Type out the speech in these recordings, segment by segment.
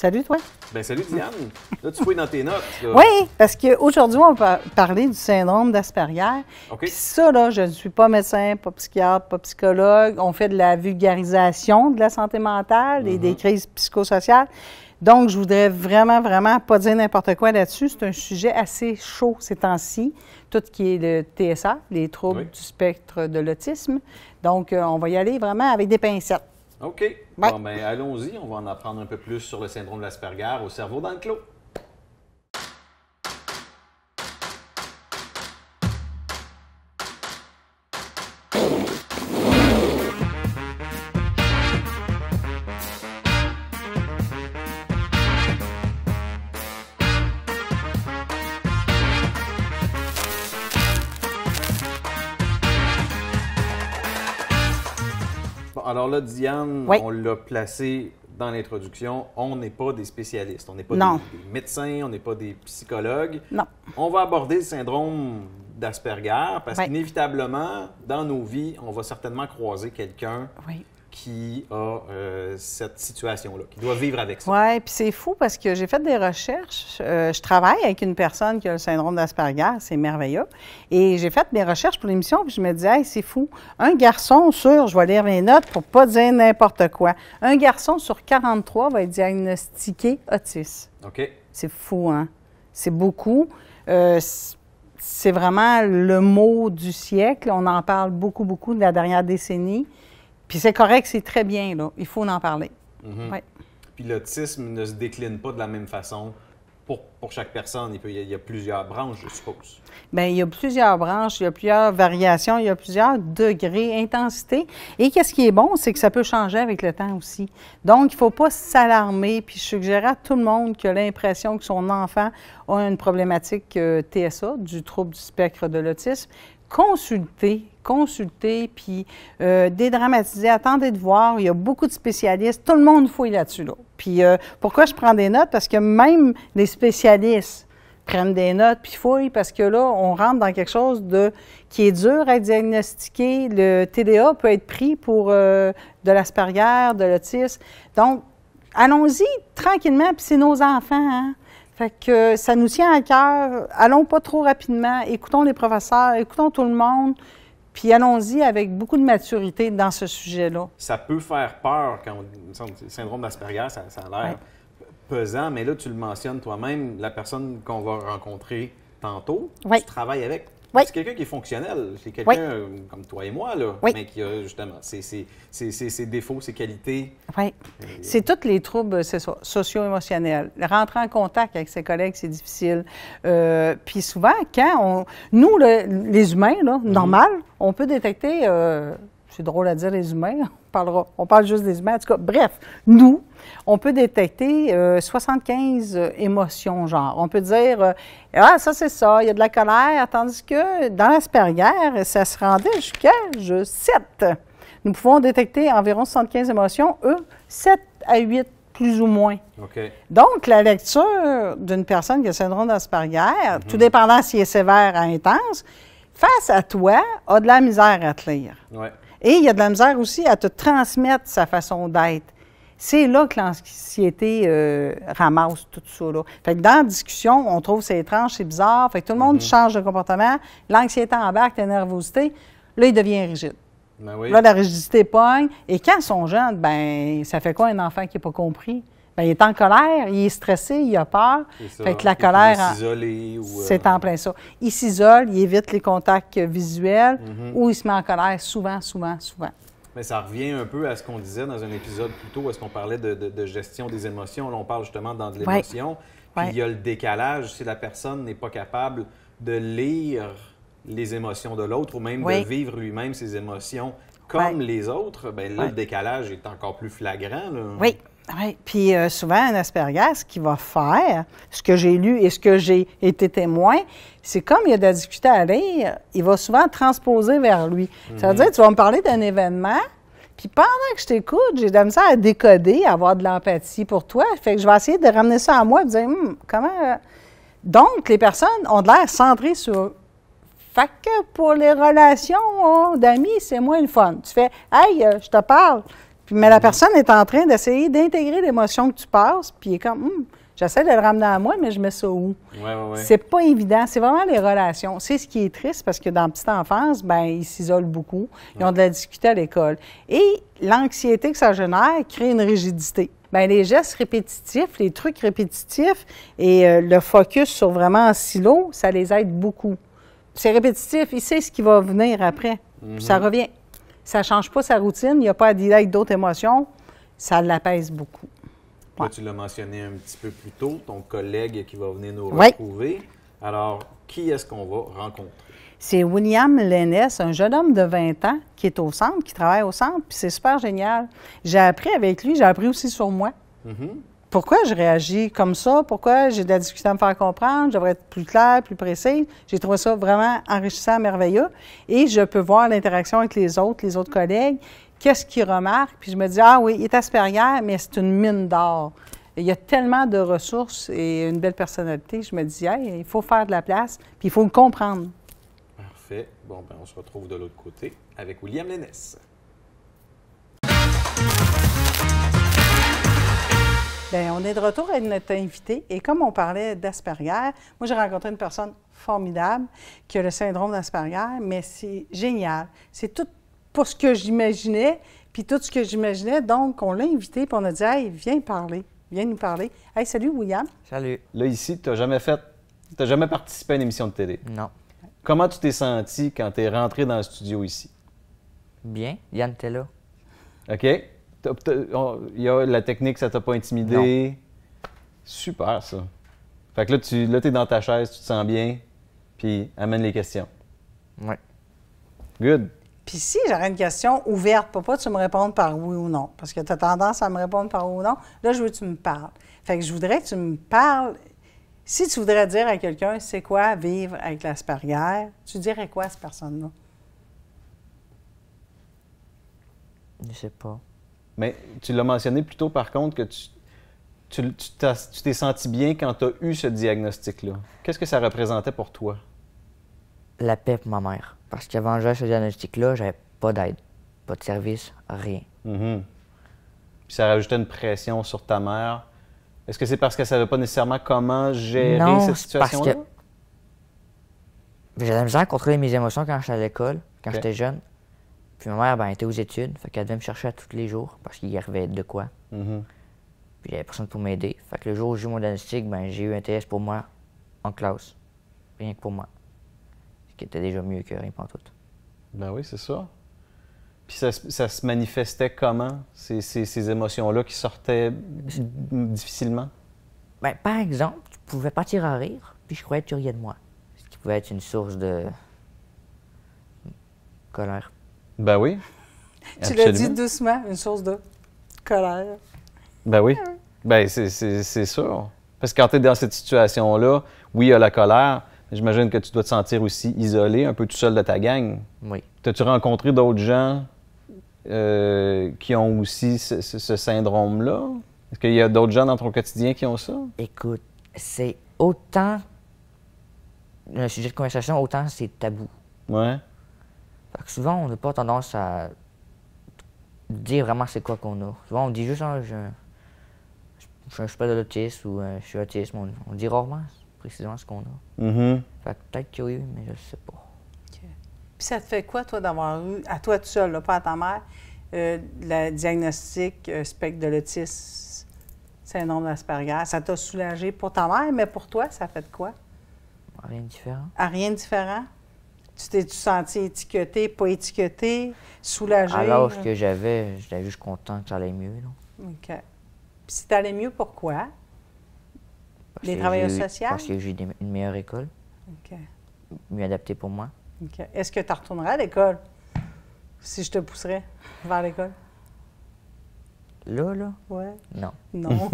Salut, toi. Bien, salut Diane. Là, tu fouilles dans tes notes. Là. Oui, parce qu'aujourd'hui, on va parler du syndrome d'Asperger. OK. Puis ça, là, je ne suis pas médecin, pas psychiatre, pas psychologue. On fait de la vulgarisation de la santé mentale et des crises psychosociales. Donc, je voudrais vraiment pas dire n'importe quoi là-dessus. C'est un sujet assez chaud ces temps-ci, tout ce qui est le TSA, les troubles du spectre de l'autisme. Donc, on va y aller vraiment avec des pincettes. OK. Bon, bien, allons-y. On va en apprendre un peu plus sur le syndrome de l'Asperger au cerveau dans le clos. Alors là, Diane, on l'a placé dans l'introduction. On n'est pas des spécialistes. On n'est pas des médecins, on n'est pas des psychologues. Non. On va aborder le syndrome d'Asperger parce qu'inévitablement, dans nos vies, on va certainement croiser quelqu'un qui a cette situation-là, qui doit vivre avec ça. Oui, puis c'est fou parce que j'ai fait des recherches. Je travaille avec une personne qui a le syndrome d'Asperger, c'est merveilleux. Et j'ai fait des recherches pour l'émission, puis je me disais, hey, c'est fou. Un garçon sur, je vais lire mes notes pour pas dire n'importe quoi, un garçon sur 43 va être diagnostiqué autiste. OK. C'est fou, hein? C'est beaucoup. C'est vraiment le mot du siècle. On en parle beaucoup de la dernière décennie. Puis c'est correct, c'est très bien, là. Il faut en parler. Puis l'autisme ne se décline pas de la même façon pour chaque personne. Il y a plusieurs branches, je suppose. Bien, il y a plusieurs branches, il y a plusieurs variations, il y a plusieurs degrés, intensité. Et qu'est-ce qui est bon, c'est que ça peut changer avec le temps aussi. Donc, il ne faut pas s'alarmer. Puis je suggérerais à tout le monde qui a l'impression que son enfant a une problématique TSA, du trouble du spectre de l'autisme. Consultez, puis dédramatiser, attendez de voir. Il y a beaucoup de spécialistes. Tout le monde fouille là-dessus. Là. Puis pourquoi je prends des notes? Parce que même les spécialistes prennent des notes puis fouillent parce que là, on rentre dans quelque chose qui est dur à diagnostiquer. Le TDA peut être pris pour de l'Asperger, de l'autisme. Donc, allons-y tranquillement, puis c'est nos enfants, hein? Fait que ça nous tient à cœur. Allons pas trop rapidement. Écoutons les professeurs, écoutons tout le monde, puis allons-y avec beaucoup de maturité dans ce sujet-là. Ça peut faire peur quand on dit syndrome d'Asperger, ça a l'air pesant, mais là, tu le mentionnes toi-même, la personne qu'on va rencontrer tantôt, tu travailles avec. C'est quelqu'un qui est fonctionnel. C'est quelqu'un comme toi et moi, là, mais qui a justement ses défauts, ses qualités. Oui. C'est tous les troubles socio-émotionnels. Rentrer en contact avec ses collègues, c'est difficile. Puis souvent, quand nous, les humains, là, normal, on peut détecter, c'est drôle à dire les humains, on parle juste des humains, en tout cas, bref, nous, on peut détecter 75 émotions, genre. On peut dire, ça c'est ça, il y a de la colère, tandis que dans l'Asperger, ça se rendait jusqu'à 7. Nous pouvons détecter environ 75 émotions, eux, 7 à 8 plus ou moins. Okay. Donc, la lecture d'une personne qui a le syndrome d'Asperger, tout dépendant si elle est sévère ou intense, face à toi, a de la misère à te lire. Et il y a de la misère aussi à te transmettre sa façon d'être. C'est là que l'anxiété ramasse tout ça. Là. Fait que dans la discussion, on trouve c'est étrange, c'est bizarre. Fait que tout le monde change de comportement. L'anxiété embarque, la nervosité. Là, il devient rigide. Là, la rigidité pogne. Et quand ils sont jeunes, bien, ça fait quoi un enfant qui n'a pas compris? Bien, il est en colère, il est stressé, il a peur. Fait que la colère, c'est en plein ça. Il s'isole, il évite les contacts visuels ou il se met en colère souvent. Mais ça revient un peu à ce qu'on disait dans un épisode plus tôt, où est-ce qu'on parlait de gestion des émotions. Là, on parle justement dans de l'émotion. Puis il y a le décalage si la personne n'est pas capable de lire les émotions de l'autre ou même de vivre lui-même ses émotions comme les autres. Bien là, le décalage est encore plus flagrant. Là. Oui. Puis souvent, un Asperger, ce qu'il va faire, ce que j'ai lu et ce que j'ai été témoin, c'est comme il y a de la difficulté à lire, il va souvent transposer vers lui. Ça veut dire que tu vas me parler d'un événement, puis pendant que je t'écoute, j'ai de la misère à décoder, à avoir de l'empathie pour toi. Fait que je vais essayer de ramener ça à moi et de dire, comment... Donc, les personnes ont de l'air centrées sur eux. Fait que pour les relations d'amis, c'est moins le fun. Tu fais, hey, je te parle. Mais la personne est en train d'essayer d'intégrer l'émotion que tu passes, puis il est comme, j'essaie de le ramener à moi, mais je mets ça où? C'est pas évident. C'est vraiment les relations. C'est ce qui est triste parce que dans la petite enfance, ben ils s'isolent beaucoup. Ils ont de la difficulté à l'école. Et l'anxiété que ça génère crée une rigidité. Bien, les gestes répétitifs, les trucs répétitifs et le focus sur vraiment un silo, ça les aide beaucoup. C'est répétitif, il sait ce qui va venir après. Ça revient. Ça ne change pas sa routine, il n'y a pas à dealer avec d'autres émotions, ça l'apaise beaucoup. Toi, tu l'as mentionné un petit peu plus tôt, ton collègue qui va venir nous retrouver. Alors, qui est-ce qu'on va rencontrer? C'est William Lennes, un jeune homme de 20 ans qui est au centre, qui travaille au centre, puis c'est super génial. J'ai appris avec lui, j'ai appris aussi sur moi. Pourquoi je réagis comme ça? Pourquoi j'ai de la difficulté à me faire comprendre? Je devrais être plus claire, plus précise. J'ai trouvé ça vraiment enrichissant, merveilleux. Et je peux voir l'interaction avec les autres collègues. Qu'est-ce qu'ils remarquent? Puis je me dis, ah oui, il est Asperger, mais c'est une mine d'or. Il y a tellement de ressources et une belle personnalité. Je me dis, hey, il faut faire de la place, puis il faut le comprendre. Parfait. Bon, ben on se retrouve de l'autre côté avec William Lennes. Bien, on est de retour avec notre invité. Et comme on parlait d'Asperger, moi, j'ai rencontré une personne formidable qui a le syndrome d'Asperger, mais c'est génial. C'est tout pas ce que j'imaginais, puis tout ce que j'imaginais. Donc, on l'a invité, puis on a dit, hey, viens parler, viens nous parler. Hey, salut, William. Salut. Là, ici, tu n'as jamais participé à une émission de télé. Non. Comment tu t'es senti quand tu es rentré dans le studio ici? Bien. Yann était là. OK. La technique, ça t'a pas intimidé? Non. Super, ça. Fait que là, tu es dans ta chaise, tu te sens bien, puis amène les questions. Oui. Good. Puis si j'aurais une question ouverte, pas tu me répondes par oui ou non, parce que tu as tendance à me répondre par oui ou non, là, je veux que tu me parles. Fait que je voudrais que tu me parles. Si tu voudrais dire à quelqu'un, c'est quoi vivre avec l'Asperger, tu dirais quoi à cette personne-là? Je sais pas. Mais tu l'as mentionné plus tôt, par contre, que tu t'es senti bien quand tu as eu ce diagnostic-là. Qu'est-ce que ça représentait pour toi? La paix pour ma mère. Parce qu'avant de ce diagnostic-là, j'avais pas d'aide, pas de service, rien. Puis ça rajoutait une pression sur ta mère. Est-ce que c'est parce qu'elle ne savait pas nécessairement comment gérer cette situation-là? Parce que j'avais la misère à contrôler mes émotions quand j'étais à l'école, quand j'étais jeune. Puis ma mère, ben, elle était aux études, fait qu'elle devait me chercher à tous les jours parce qu'il y arrivait de quoi. Puis il n'y avait personne pour m'aider. Fait que le jour où j'ai eu mon diagnostic, ben, j'ai eu un TS pour moi en classe. Rien que pour moi. Ce qui était déjà mieux que rien pantoute. Ben oui, c'est ça. Puis ça se manifestait comment, ces émotions-là qui sortaient difficilement? Ben, par exemple, tu pouvais partir à rire, puis je croyais que tu riais de moi. Ce qui pouvait être une source de colère. Ben oui. Tu l'as dit doucement, une source de colère. Ben oui. Ben c'est sûr. Parce que quand tu es dans cette situation-là, oui, il y a la colère, mais j'imagine que tu dois te sentir aussi isolé, un peu tout seul de ta gang. Oui. T'as-tu rencontré d'autres gens qui ont aussi ce syndrome-là? Est-ce qu'il y a d'autres gens dans ton quotidien qui ont ça? Écoute, c'est autant un sujet de conversation, autant c'est tabou. Ouais. Fait que souvent, on n'a pas tendance à dire vraiment c'est quoi qu'on a. Souvent, on dit juste je suis pas de l'autisme ou je suis autiste. On dit rarement précisément ce qu'on a. Fait que peut-être que oui, mais je sais pas. Okay. Puis ça te fait quoi, toi, d'avoir eu, à toi tout seul, là, pas à ta mère, le diagnostic spectre de l'autisme, syndrome d'Asperger? Ça t'a soulagé pour ta mère, mais pour toi, ça fait de quoi? Rien de différent. À rien de différent? Tu t'es-tu senti étiqueté, pas étiqueté, soulagé? À l'âge que j'avais, j'étais juste content que ça allait mieux. Là. OK. Puis si tu allais mieux, pourquoi? Les travailleurs sociaux? Parce que j'ai eu une meilleure école. OK. Mieux adaptée pour moi. OK. Est-ce que tu retournerais à l'école si je te pousserais vers l'école? Là? Oui. Non. Non.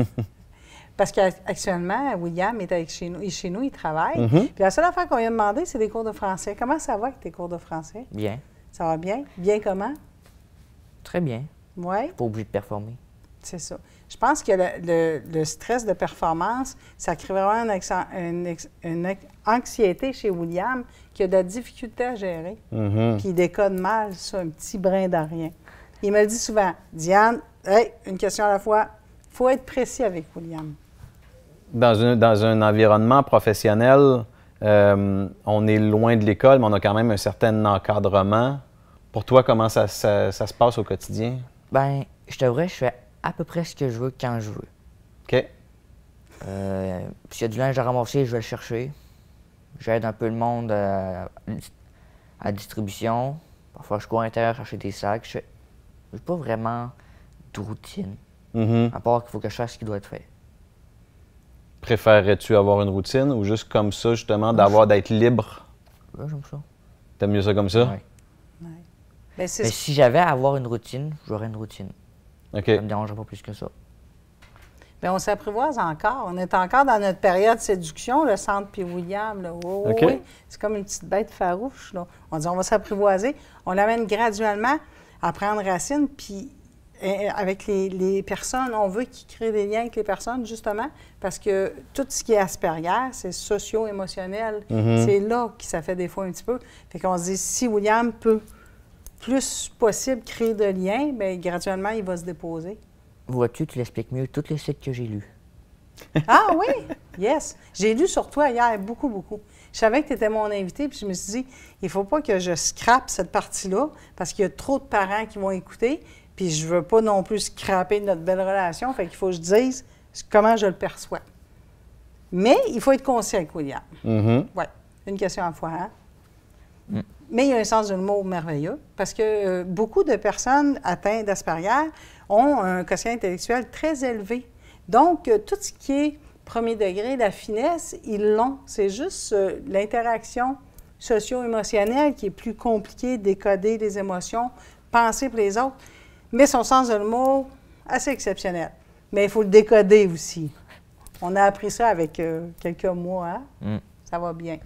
Parce qu'actuellement, William est avec chez nous, il travaille. Puis la seule affaire qu'on lui a demandé, c'est des cours de français. Comment ça va avec tes cours de français? Bien. Ça va bien? Bien comment? Très bien. Oui. Pas obligé de performer. C'est ça. Je pense que le stress de performance, ça crée vraiment une anxiété chez William qui a de la difficulté à gérer. Puis il décode mal ça, un petit brin de rien. Il me le dit souvent, Diane, Hey, une question à la fois. Il faut être précis avec William. Dans un environnement professionnel, on est loin de l'école, mais on a quand même un certain encadrement. Pour toi, comment ça se passe au quotidien? Ben, je t'avouerais, je fais à peu près ce que je veux quand je veux. OK. S'il y a du linge à ramasser, je vais le chercher. J'aide un peu le monde à la distribution. Parfois, je cours à l'intérieur chercher des sacs. Je n'ai pas vraiment de routine, à part qu'il faut que je fasse ce qui doit être fait. Préférerais-tu avoir une routine ou juste comme ça, justement, d'être libre? Ouais, j'aime ça. T'aimes mieux ça comme ça? Oui. Ouais. Mais si j'avais à avoir une routine, j'aurais une routine. OK. Ça me dérangerait pas plus que ça. Bien, on s'apprivoise encore. On est encore dans notre période de séduction, le centre puis William. Là. Oh, OK. Oui, c'est comme une petite bête farouche. Là. On dit on va s'apprivoiser. On l'amène graduellement à prendre racine. Puis avec les personnes, on veut qu'ils créent des liens avec les personnes, justement, parce que tout ce qui est Asperger, c'est socio-émotionnel. C'est là que ça fait des fois un petit peu. Fait qu'on se dit, si William peut plus possible créer de liens, bien, graduellement, il va se déposer. Vois-tu, tu l'expliques mieux tous les sites que j'ai lus. Ah oui? Yes. J'ai lu sur toi hier, beaucoup, beaucoup. Je savais que tu étais mon invité, puis je me suis dit, il ne faut pas que je scrape cette partie-là, parce qu'il y a trop de parents qui vont écouter, puis je ne veux pas non plus scraper notre belle relation, fait qu'il faut que je dise comment je le perçois. Mais il faut être conscient avec William. Oui, une question à la fois, hein? Mais il y a un sens de l'humour merveilleux, parce que beaucoup de personnes atteintes d'Asperger ont un quotient intellectuel très élevé. Donc, tout ce qui est premier degré, la finesse, ils l'ont. C'est juste l'interaction socio-émotionnelle qui est plus compliquée, décoder les émotions, penser pour les autres. Mais son sens de l'humour, assez exceptionnel. Mais il faut le décoder aussi. On a appris ça avec quelques mois, hein? Ça va bien.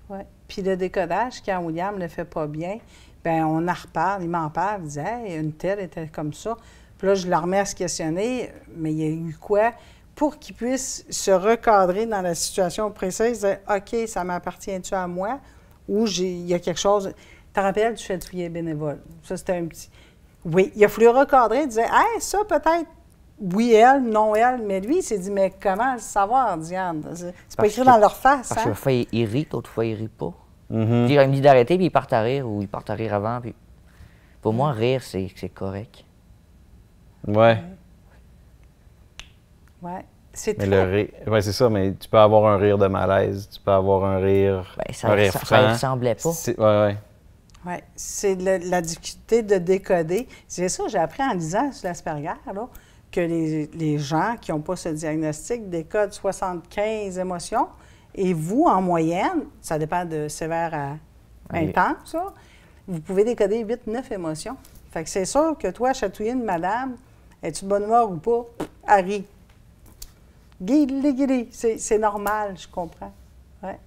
Ouais. Puis le décodage, quand William ne le fait pas bien, bien, on en reparle, il m'en parle, il dit « Hey, une telle était comme ça ». Puis là, je le remets à se questionner, mais il y a eu quoi? Pour qu'il puisse se recadrer dans la situation précise, dire « OK, ça m'appartient-tu à moi? » Ou il y a quelque chose... Tu te rappelles du chatouillet bénévole? Ça, c'était un petit... Oui, il a fallu recadrer, il disait « Hey, ça peut-être... » Oui, elle, non, elle. Mais lui, il s'est dit, mais comment le savoir, Diane? C'est pas écrit dans leur face, parce hein? que une fois, il rit, l'autre fois, il rit pas. Puis il me dit d'arrêter, puis il part à rire, ou il part à rire avant. Puis... Pour moi, rire, c'est correct. Ouais. Ouais. C'est mais très... le rire... Ouais, c'est ça, mais tu peux avoir un rire de malaise, tu peux avoir un rire... Ben, un rire franc. Ça ne ressemblait pas. Ouais. Oui, c'est la difficulté de décoder. C'est ça, j'ai appris en lisant sur l'Asperger, là, que les gens qui n'ont pas ce diagnostic décodent 75 émotions. Et vous, en moyenne, ça dépend de sévère à intense, là, vous pouvez décoder 8-9 émotions. Fait que c'est sûr que toi, chatouiller une madame, es-tu de bonne humeur ou pas? Harry. Guili, c'est normal, je comprends. Ouais.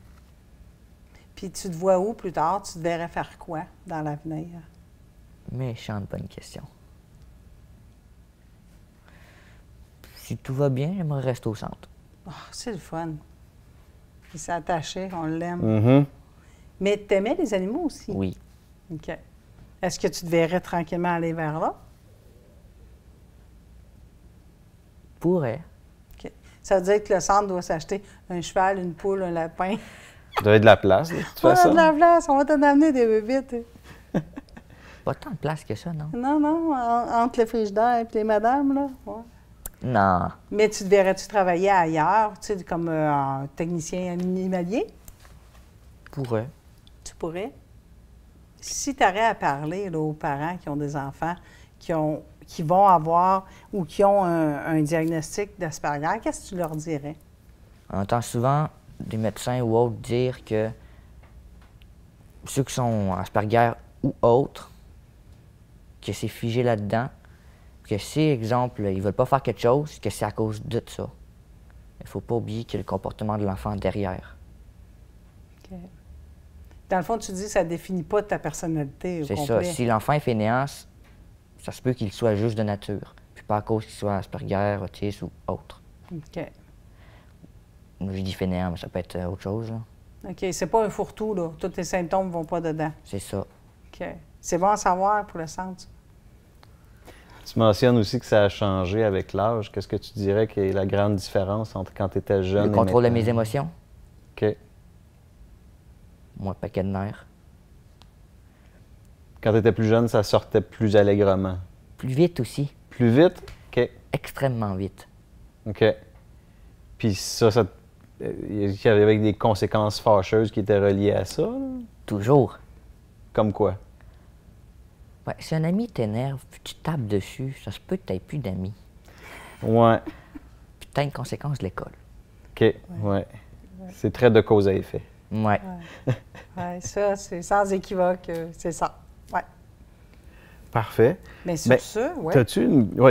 Puis tu te vois où plus tard? Tu te verrais faire quoi dans l'avenir? Méchante bonne question. Si tout va bien, j'aimerais rester au centre. Oh, c'est le fun. Il s'est attaché, on l'aime. Mais t'aimais les animaux aussi? Oui. OK. Est-ce que tu te verrais tranquillement aller vers là? Pourrais. OK. Ça veut dire que le centre doit s'acheter un cheval, une poule, un lapin. Il doit y avoir de la place, de toute façon. On a de la place, on va t'en amener des bébites. Pas tant de place que ça, non? Non, entre le frigidaire et les madames, là. Ouais. Non. Mais tu te verrais-tu travailler ailleurs, tu sais, comme technicien animalier? Pourrais. Tu pourrais. Si tu aurais à parler là, aux parents qui ont des enfants qui vont avoir ou qui ont un diagnostic d'Asperger, qu'est-ce que tu leur dirais? On entend souvent des médecins ou autres dire que ceux qui sont Asperger ou autres, que c'est figé là-dedans, que si, exemple, ils ne veulent pas faire quelque chose, que c'est à cause de ça. Il ne faut pas oublier qu'il y a le comportement de l'enfant derrière. OK. Dans le fond, tu dis que ça ne définit pas ta personnalité au complet. C'est ça. Si l'enfant est fainéant, ça se peut qu'il soit juste de nature, puis pas à cause qu'il soit Asperger, autiste ou autre. OK. Je dis fainéant, mais ça peut être autre chose. Là. OK. C'est pas un fourre-tout, là. Tous tes symptômes ne vont pas dedans. C'est ça. OK. C'est bon à savoir pour le centre. Tu mentionnes aussi que ça a changé avec l'âge. Qu'est-ce que tu dirais qui est la grande différence entre quand tu étais jeune et Le contrôle de maintenant? mes émotions. OK. Moins paquet de nerfs. Quand tu étais plus jeune, ça sortait plus allègrement. Plus vite aussi. Plus vite? OK. Extrêmement vite. OK. Puis ça il y avait des conséquences fâcheuses qui étaient reliées à ça? Là? Toujours. Comme quoi? Ouais, si un ami t'énerve, puis tu tapes dessus, ça se peut que tu n'aies plus d'amis. Ouais. Puis tu as une conséquence de l'école. OK. Ouais. C'est très de cause à effet. Ouais. Ouais, ça, c'est sans équivoque, c'est ça. Ouais. Parfait. Mais sur ce, oui.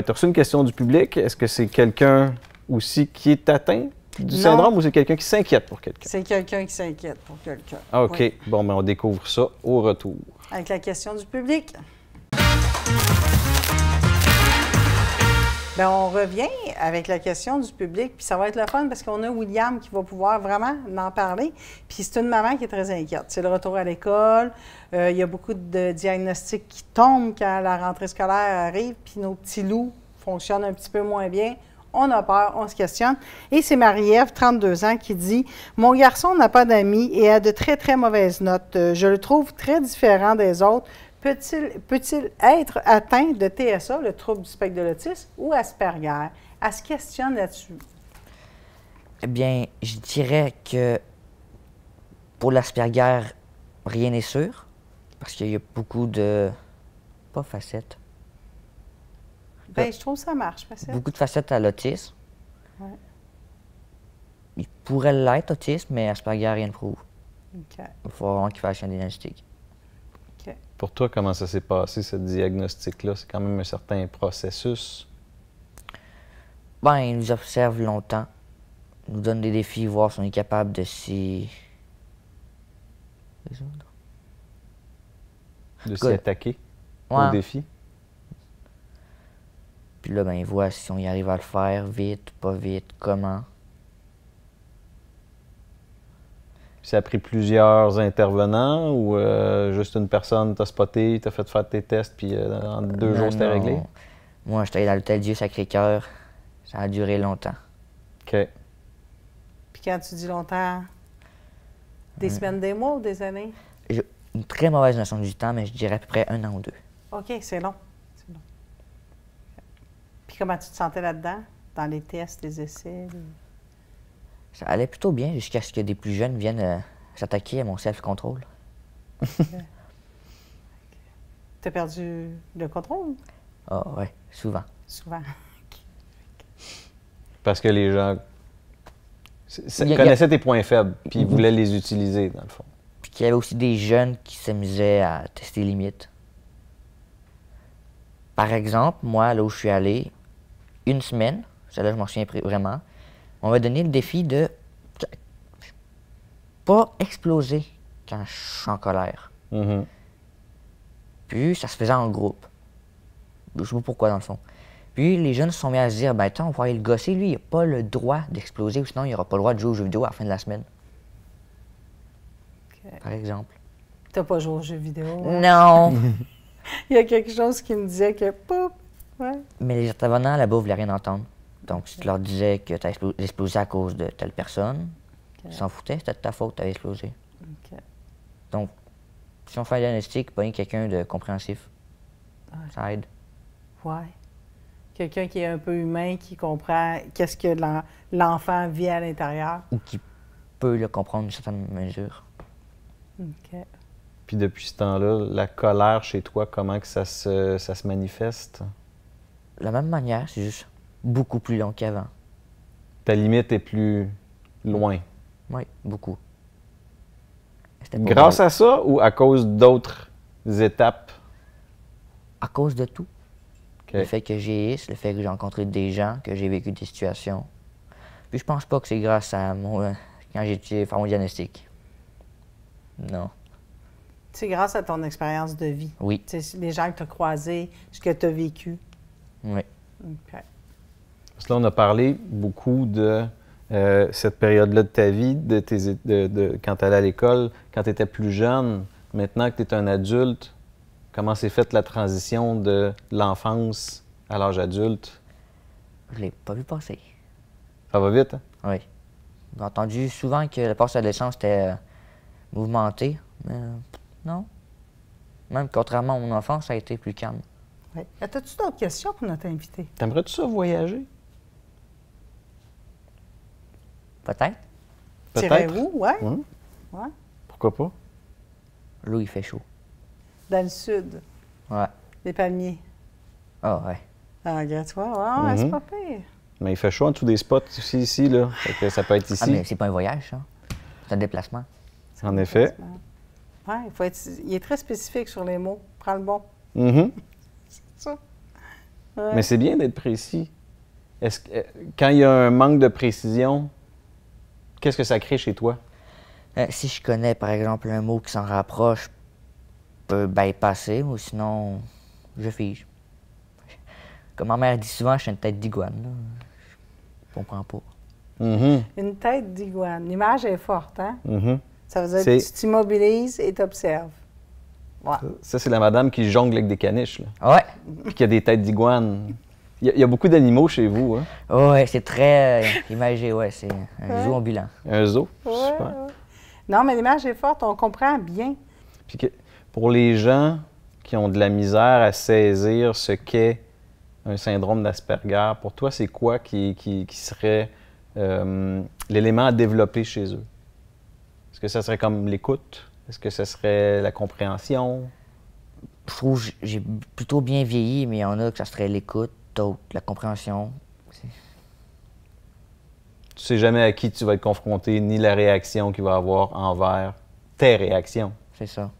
T'as reçu une question du public. Est-ce que c'est quelqu'un aussi qui est atteint du syndrome ou c'est quelqu'un qui s'inquiète pour quelqu'un? C'est quelqu'un qui s'inquiète pour quelqu'un. OK. Oui. Bon, ben on découvre ça au retour. Avec la question du public. Bien, on revient avec la question du public, puis ça va être le fun parce qu'on a William qui va pouvoir vraiment en parler. Puis c'est une maman qui est très inquiète. C'est le retour à l'école. Il y a beaucoup de diagnostics qui tombent quand la rentrée scolaire arrive, puis nos petits loups fonctionnent un petit peu moins bien. On a peur, on se questionne. Et c'est Marie-Ève, 32 ans, qui dit « Mon garçon n'a pas d'amis et a de très, très mauvaises notes. Je le trouve très différent des autres. Peut-il être atteint de TSA, le trouble du spectre de l'autisme, ou Asperger? » Elle se questionne là-dessus. Eh bien, je dirais que pour l'Asperger, rien n'est sûr, parce qu'il y a beaucoup de... pas facettes. Bien, je trouve que ça marche, facette. Beaucoup de facettes à l'autisme. Ouais. Il pourrait l'être, autisme, mais Asperger, rien ne prouve. OK. Il faut vraiment qu'il fasse un diagnostic. OK. Pour toi, comment ça s'est passé, ce diagnostic-là? C'est quand même un certain processus. Ben, il nous observe longtemps, nous donne des défis, voir si on est capable de s'y... De s'y attaquer Ouais. au défi? Puis là, ben, il voit si on y arrive à le faire, vite, pas vite, comment. Ça a pris plusieurs intervenants ou juste une personne t'a spoté, t'a fait faire tes tests, puis en 2 jours, c'était réglé? Moi, j'étais allé dans l'hôtel Dieu Sacré-Cœur. Ça a duré longtemps. OK. Puis quand tu dis longtemps, des semaines, des mois ou des années? J'ai une très mauvaise notion du temps, mais je dirais à peu près 1 an ou 2. OK, c'est long. C'est long. Puis comment tu te sentais là-dedans? Dans les tests, les essais? Ça allait plutôt bien jusqu'à ce que des plus jeunes viennent s'attaquer à mon self-control. T'as perdu le contrôle? Ah ouais, souvent. Souvent. Parce que les gens connaissaient tes points faibles, puis ils voulaient les utiliser, dans le fond. Puis qu'il y avait aussi des jeunes qui s'amusaient à tester les limites. Par exemple, moi, là où je suis allé, une semaine, celle-là, je m'en souviens vraiment, on m'a donné le défi de pas exploser quand je suis en colère. Mm-hmm. Puis ça se faisait en groupe. Je sais pas pourquoi, dans le fond. Puis les jeunes se sont mis à se dire, ben attends, on va aller le gosser, lui, il n'a pas le droit d'exploser, ou sinon il n'aura pas le droit de jouer aux jeux vidéo à la fin de la semaine. Okay. Par exemple. T'as pas joué aux jeux vidéo? Hein? Non! Il y a quelque chose qui me disait que, poup, ouais. Mais les intervenants là-bas ne voulaient rien entendre. Donc, si tu leur disais que tu as explosé à cause de telle personne, ils s'en foutaient, c'était de ta faute, tu avais explosé. Okay. Donc, si on fait un diagnostic, pogner quelqu'un de compréhensif, ça aide. Ouais. Quelqu'un qui est un peu humain, qui comprend qu'est-ce que l'enfant vit à l'intérieur. Ou qui peut le comprendre d'une certaine mesure. OK. Puis depuis ce temps-là, la colère chez toi, comment que ça se manifeste? De la même manière, c'est juste beaucoup plus long qu'avant. Ta limite est plus loin. Oui, beaucoup. Grâce à ça ou à cause d'autres étapes? À cause de tout. Okay. Le fait que j'ai le fait que j'ai rencontré des gens, que j'ai vécu des situations. Puis je pense pas que c'est grâce à quand j'ai fait mon diagnostic. Non. C'est grâce à ton expérience de vie. Oui. C'est les gens que tu as croisés, ce que tu as vécu. Oui. OK. Parce que là, on a parlé beaucoup de cette période-là de ta vie, quand tu allais à l'école, quand tu étais plus jeune. Maintenant que tu es un adulte, comment s'est faite la transition de l'enfance à l'âge adulte? Je l'ai pas vu passer. Ça va vite, hein? Oui. J'ai entendu souvent que le passé à l'adolescence était mouvementé, mais non. Même contrairement à mon enfance, ça a été plus calme. Oui. As-tu d'autres questions pour notre invité? T'aimerais-tu ça voyager? Peut-être. T'irais où? Ouais. Ouais. Pourquoi pas? L'eau, il fait chaud. Dans le sud. Ouais. Les palmiers. Ah, ouais. Ah, regarde, tu vois, ouais, c'est pas pire. Mais il fait chaud en dessous des spots aussi ici, là. Fait que ça peut être ici. Ah, mais c'est pas un voyage, ça. C'est un déplacement. En effet. Oui, il est très spécifique sur les mots. Prends le bon. C'est ça. Ouais. Mais c'est bien d'être précis. Quand il y a un manque de précision, qu'est-ce que ça crée chez toi? Si je connais, par exemple, un mot qui s'en rapproche, je peux bypasser, ou sinon, je fige. Comme ma mère dit souvent, je suis une tête d'iguane. Là. Je comprends pas. Une tête d'iguane. L'image est forte, hein? Ça veut dire que tu t'immobilises et t'observes. Ouais. Ça, c'est la madame qui jongle avec des caniches, là. Ouais. Puis qui a des têtes d'iguane. Il y a beaucoup d'animaux chez vous, hein? Ouais, c'est très imagé, ouais. C'est un zoo ambulant. Un zoo? Ouais, Super. ouais. Non, mais l'image est forte, on comprend bien. Puis pour les gens qui ont de la misère à saisir ce qu'est un syndrome d'Asperger, pour toi, c'est quoi qui serait l'élément à développer chez eux? Est-ce que ça serait comme l'écoute? Est-ce que ça serait la compréhension? Je trouve que j'ai plutôt bien vieilli, mais il y en a que ça serait l'écoute, d'autres, la compréhension. Tu sais jamais à qui tu vas être confronté, ni la réaction qu'il va avoir envers tes réactions. C'est ça.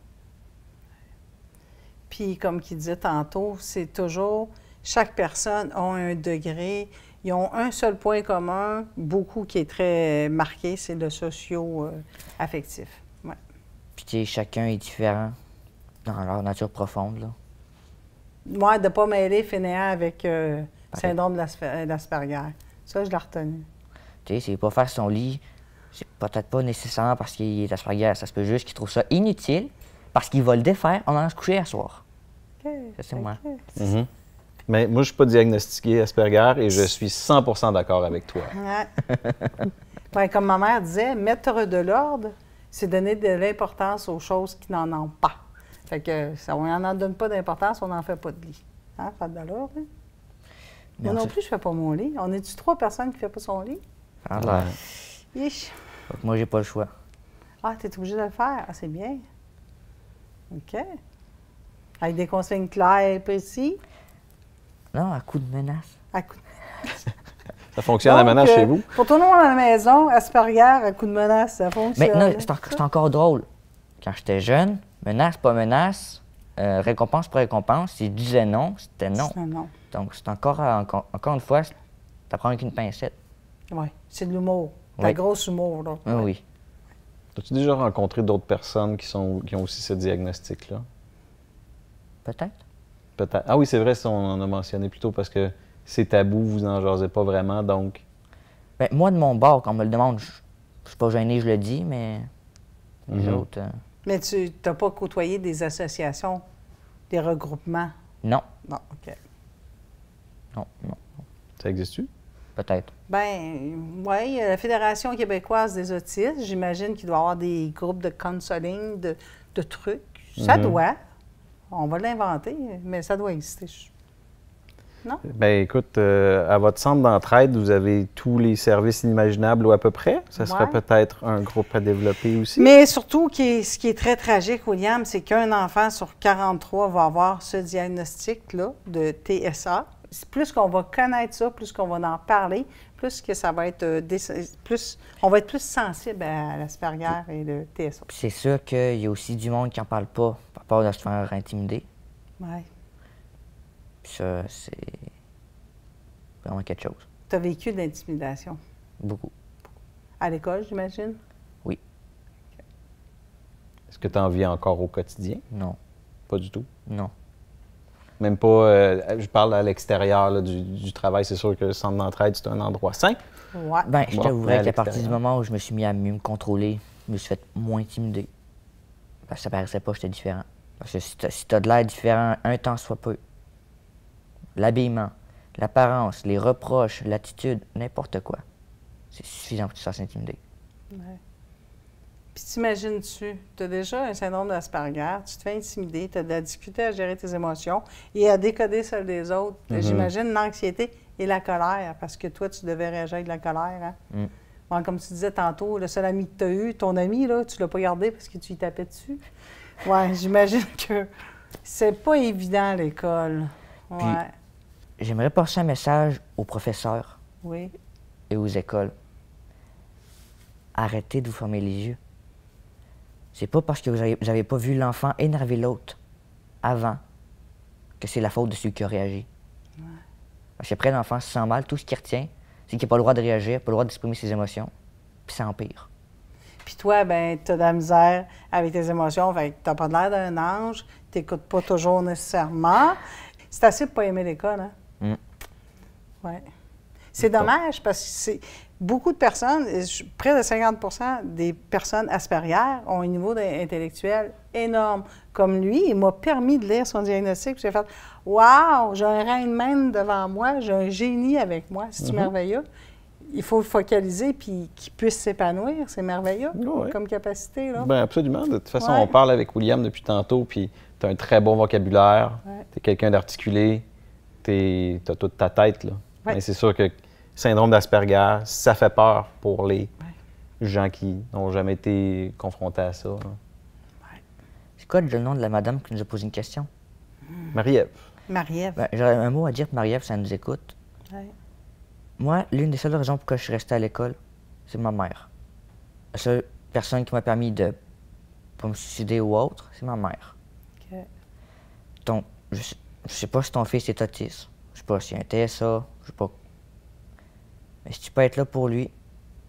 Puis, comme qu'il disait tantôt, c'est toujours, chaque personne a un degré, ils ont un seul point commun, beaucoup qui est très marqué, c'est le socio-affectif. Ouais. Puis, tu sais, chacun est différent dans leur nature profonde, là. Moi, de ne pas mêler fainéant avec syndrome d'Asperger. Ça, je l'ai retenu. Tu sais, s'il ne veut pas faire son lit, c'est peut-être pas nécessairement parce qu'il est Asperger. Ça se peut juste qu'il trouve ça inutile parce qu'il va le défaire en allant se coucher à soir. OK. Ça, c'est moi. Mais moi, je ne suis pas diagnostiqué Asperger et je suis 100% d'accord avec toi. Ouais. Ouais, comme ma mère disait, mettre de l'ordre, c'est donner de l'importance aux choses qui n'en ont pas. Fait que si on n'en donne pas d'importance, on n'en fait pas de lit. Hein, faire de l'ordre. Hein? Moi non plus, je ne fais pas mon lit. On est-tu 3 personnes qui ne font pas son lit? Ah, ben, moi, j'ai pas le choix. Ah, tu es obligé de le faire. Ah, c'est bien. OK. Avec des consignes claires et précises? Non, à coup de menace. À coup de... Ça fonctionne à la menace chez vous? Pour tout le monde à la maison, Asperger, à coup de menace, ça fonctionne. Mais non, c'est encore drôle. Quand j'étais jeune, menace, pas menace, récompense, pas récompense, si je disais non, c'était non. Non. Donc, c'est encore une fois, t'apprends avec une pincette. Oui, c'est de l'humour. De la grosse humour, là. Ah, oui. As-tu déjà rencontré d'autres personnes qui ont aussi ce diagnostic-là? Peut-être. Peut-être. Ah oui, c'est vrai, ça, on en a mentionné plus tôt parce que c'est tabou, vous n'en jasez pas vraiment, donc... Ben, moi, de mon bord, quand on me le demande, je suis pas gêné, je le dis, mais les autres... Mais tu n'as pas côtoyé des associations, des regroupements? Non. Non, OK. Non. Ça existe-tu? Peut-être. Bien, oui, la Fédération québécoise des autistes, j'imagine qu'il doit y avoir des groupes de counseling, de trucs. Ça doit. On va l'inventer, mais ça doit exister. Non? Bien, écoute, à votre centre d'entraide, vous avez tous les services inimaginables ou à peu près. Ça serait peut-être un groupe à développer aussi. Mais surtout, ce qui est très tragique, William, c'est qu'un enfant sur 43 va avoir ce diagnostic-là de TSA. Plus qu'on va connaître ça, plus qu'on va en parler, plus que ça va être on va être plus sensible à l'Asperger et le TSA. C'est sûr qu'il y a aussi du monde qui n'en parle pas, par peur de se faire intimider. Oui. Puis ça, c'est vraiment quelque chose. Tu as vécu de l'intimidation? Beaucoup. À l'école, j'imagine? Oui. Est-ce que tu en vis encore au quotidien? Non. Pas du tout? Non. Même pas, je parle à l'extérieur là, du travail, c'est sûr que le centre d'entraide, c'est un endroit sain. Oui. Bien, je t'avouerais qu'à partir du moment où je me suis mis à mieux me contrôler, je me suis fait moins intimider. Parce que ça paraissait pas que j'étais différent. Parce que si t'as de l'air différent un temps soit peu, l'habillement, l'apparence, les reproches, l'attitude, n'importe quoi. C'est suffisant pour que tu te fasses intimider. Ouais. Puis t'imagines-tu, tu as déjà un syndrome d'Asperger, tu te fais intimider, tu as de la difficulté à gérer tes émotions et à décoder celles des autres. J'imagine l'anxiété et la colère, parce que toi, tu devais réagir avec de la colère. Hein? Bon, comme tu disais tantôt, le seul ami que tu as eu, ton ami, là, tu ne l'as pas gardé parce que tu y tapais dessus. Oui, j'imagine que c'est pas évident à l'école. Ouais. J'aimerais passer un message aux professeurs et aux écoles. Arrêtez de vous fermer les yeux. C'est pas parce que vous n'avez pas vu l'enfant énerver l'autre avant que c'est la faute de celui qui a réagi. Ouais. Parce qu'après, l'enfant se sent mal, tout ce qu'il retient, c'est qu'il n'a pas le droit de réagir, pas le droit d'exprimer ses émotions, puis ça empire. Puis toi, ben, tu as de la misère avec tes émotions, fait que tu n'as pas l'air d'un ange, tu n'écoutes pas toujours nécessairement. C'est assez pour pas aimer l'école, hein? Oui. C'est dommage parce que c'est beaucoup de personnes, près de 50% des personnes Asperger ont un niveau intellectuel énorme. Comme lui, il m'a permis de lire son diagnostic. J'ai fait « Wow, j'ai un Rainman devant moi, j'ai un génie avec moi, c'est merveilleux. » Il faut le focaliser puis qu'il puisse s'épanouir, c'est merveilleux comme capacité. Bien, absolument. De toute façon, on parle avec William depuis tantôt, puis tu as un très bon vocabulaire, tu es quelqu'un d'articulé, tu as toute ta tête, là. Mais c'est sûr que syndrome d'Asperger, ça fait peur pour les gens qui n'ont jamais été confrontés à ça. C'est quoi le nom de la madame qui nous a posé une question? Marie-Ève. Marie-Ève. Ben, j'aurais un mot à dire pour Marie-Ève, ça nous écoute. Moi, l'une des seules raisons pourquoi je suis resté à l'école, c'est ma mère. La seule personne qui m'a permis de pas me suicider ou autre, c'est ma mère. Donc, je sais pas si ton fils est autiste. Je sais pas s'il y a un TSA. Je sais pas. Mais si tu peux être là pour lui,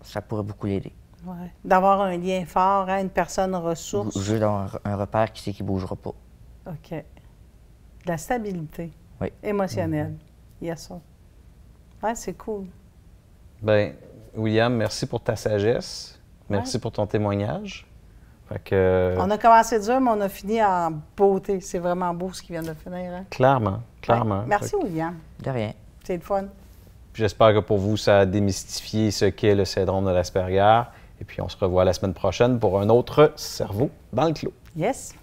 ça pourrait beaucoup l'aider. Ouais. D'avoir un lien fort, hein, une personne ressource. Juste d'avoir un repère qui sait qu'il ne bougera pas. OK. De la stabilité émotionnelle. Il y a ça. Ouais, c'est cool. Bien, William, merci pour ta sagesse. Merci pour ton témoignage. Fait que... On a commencé dur, mais on a fini en beauté. C'est vraiment beau ce qui vient de finir. Hein? Clairement, clairement. Ouais. Merci, William. De rien. C'est le fun. J'espère que pour vous, ça a démystifié ce qu'est le syndrome de l'Asperger. Et puis, on se revoit la semaine prochaine pour un autre cerveau dans le clos. Yes.